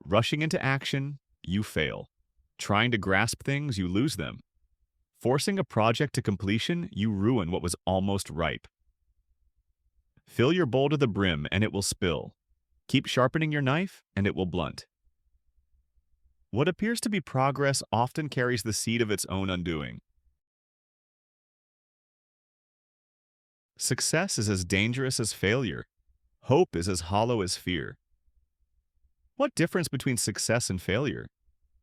Rushing into action, you fail. Trying to grasp things, you lose them. Forcing a project to completion, you ruin what was almost ripe. Fill your bowl to the brim and it will spill. Keep sharpening your knife and it will blunt. What appears to be progress often carries the seed of its own undoing. Success is as dangerous as failure. Hope is as hollow as fear. What difference between success and failure?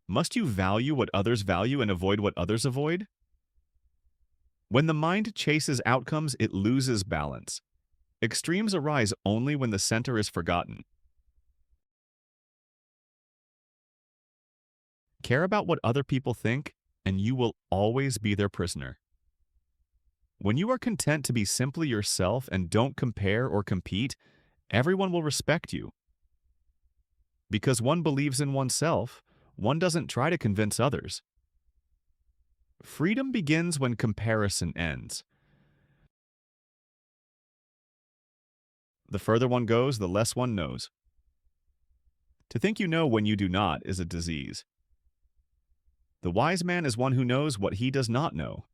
Must you value what others value and avoid what others avoid? When the mind chases outcomes, it loses balance. Extremes arise only when the center is forgotten. Care about what other people think, and you will always be their prisoner. When you are content to be simply yourself and don't compare or compete, everyone will respect you. Because one believes in oneself, one doesn't try to convince others. Freedom begins when comparison ends. The further one goes, the less one knows. To think you know when you do not is a disease. The wise man is one who knows what he does not know.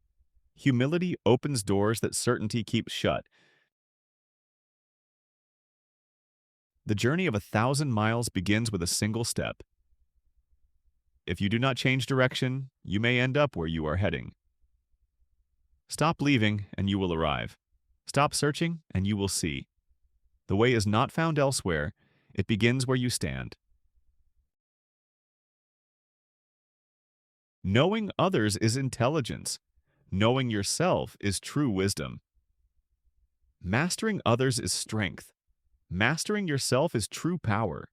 Humility opens doors that certainty keeps shut. The journey of 1,000 miles begins with a single step. If you do not change direction, you may end up where you are heading. Stop leaving, and you will arrive. Stop searching, and you will see. The way is not found elsewhere. It begins where you stand. Knowing others is intelligence. Knowing yourself is true wisdom. Mastering others is strength. Mastering yourself is true power.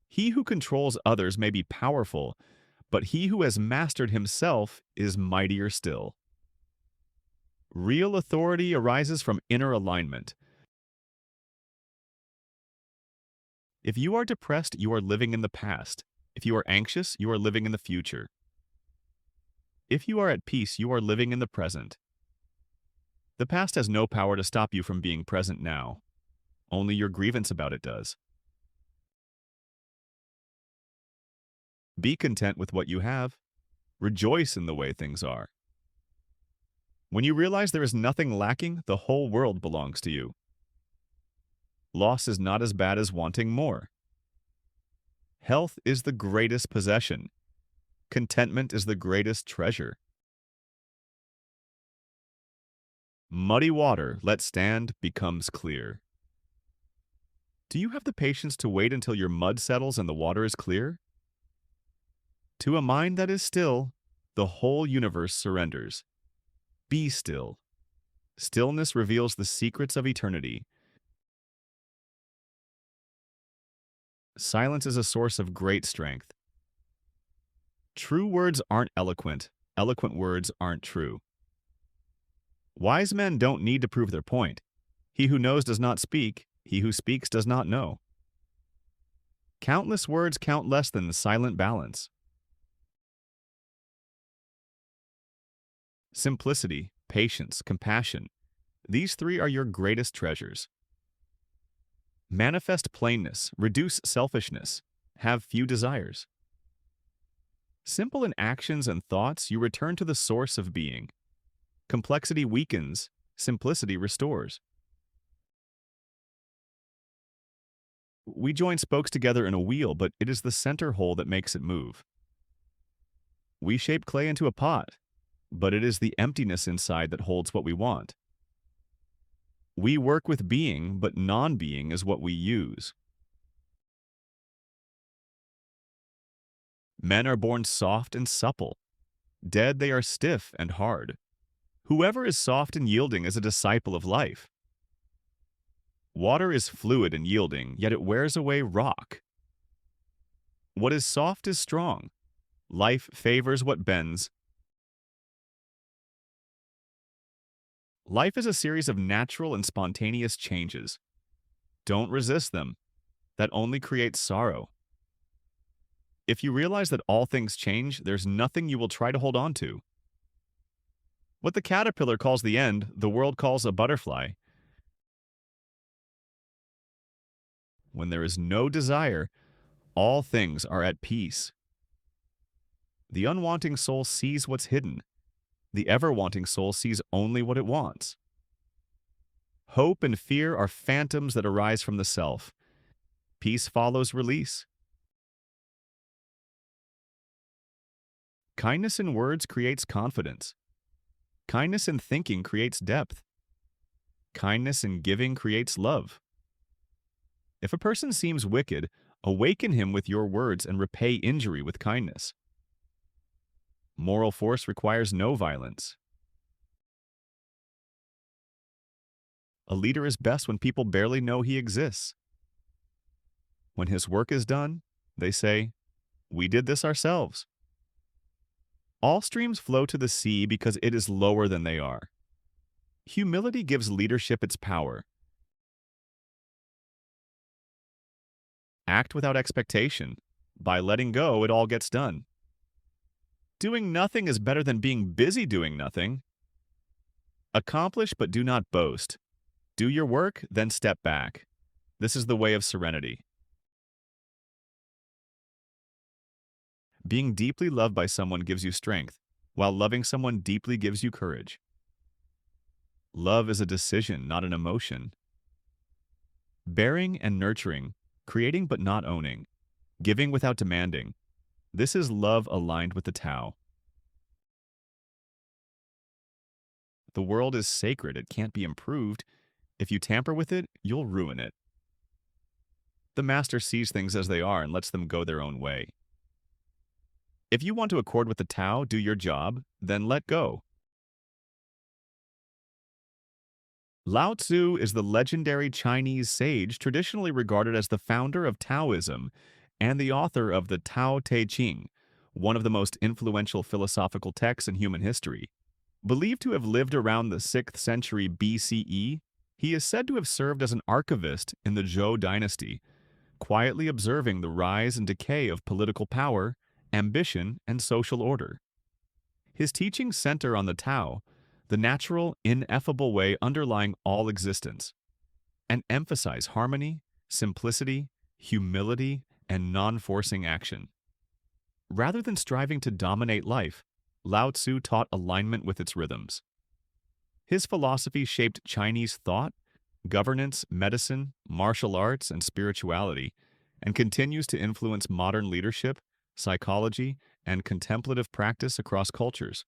He who controls others may be powerful, but he who has mastered himself is mightier still. Real authority arises from inner alignment. If you are depressed, you are living in the past. If you are anxious, you are living in the future. If you are at peace, you are living in the present. The past has no power to stop you from being present now. Only your grievance about it does. Be content with what you have. Rejoice in the way things are. When you realize there is nothing lacking, the whole world belongs to you. Loss is not as bad as wanting more. Health is the greatest possession. Contentment is the greatest treasure. Muddy water, let stand, becomes clear. Do you have the patience to wait until your mud settles and the water is clear? To a mind that is still, the whole universe surrenders. Be still. Stillness reveals the secrets of eternity. Silence is a source of great strength. True words aren't eloquent. Eloquent words aren't true. Wise men don't need to prove their point. He who knows does not speak. He who speaks does not know. Countless words count less than the silent balance. Simplicity, patience, compassion. These three are your greatest treasures. Manifest plainness, reduce selfishness, have few desires. Simple in actions and thoughts, you return to the source of being. Complexity weakens, simplicity restores. We join spokes together in a wheel, but it is the center hole that makes it move. We shape clay into a pot, but it is the emptiness inside that holds what we want. We work with being, but non-being is what we use. Men are born soft and supple. Dead, they are stiff and hard. Whoever is soft and yielding is a disciple of life. Water is fluid and yielding, yet it wears away rock. What is soft is strong. Life favors what bends. Life is a series of natural and spontaneous changes. Don't resist them. That only creates sorrow. If you realize that all things change, there's nothing you will try to hold on to. What the caterpillar calls the end, the world calls a butterfly. When there is no desire, all things are at peace. The unwanting soul sees what's hidden. The ever-wanting soul sees only what it wants. Hope and fear are phantoms that arise from the self. Peace follows release. Kindness in words creates confidence. Kindness in thinking creates depth. Kindness in giving creates love. If a person seems wicked, awaken him with your words and repay injury with kindness. Moral force requires no violence. A leader is best when people barely know he exists. When his work is done, they say, "We did this ourselves." All streams flow to the sea because it is lower than they are. Humility gives leadership its power. Act without expectation. By letting go, it all gets done. Doing nothing is better than being busy doing nothing. Accomplish but do not boast. Do your work, then step back. This is the way of serenity. Being deeply loved by someone gives you strength, while loving someone deeply gives you courage. Love is a decision, not an emotion. Bearing and nurturing, creating but not owning, giving without demanding. This is love aligned with the Tao. The world is sacred, it can't be improved. If you tamper with it, you'll ruin it. The master sees things as they are and lets them go their own way. If you want to accord with the Tao, do your job, then let go. Lao Tzu is the legendary Chinese sage traditionally regarded as the founder of Taoism and the author of the Tao Te Ching, one of the most influential philosophical texts in human history. Believed to have lived around the 6th century BCE, he is said to have served as an archivist in the Zhou dynasty, quietly observing the rise and decay of political power, ambition, and social order. His teachings center on the Tao, the natural, ineffable way underlying all existence, and emphasize harmony, simplicity, humility, and non-forcing action. Rather than striving to dominate life, Lao Tzu taught alignment with its rhythms. His philosophy shaped Chinese thought, governance, medicine, martial arts, and spirituality, and continues to influence modern leadership, psychology, and contemplative practice across cultures.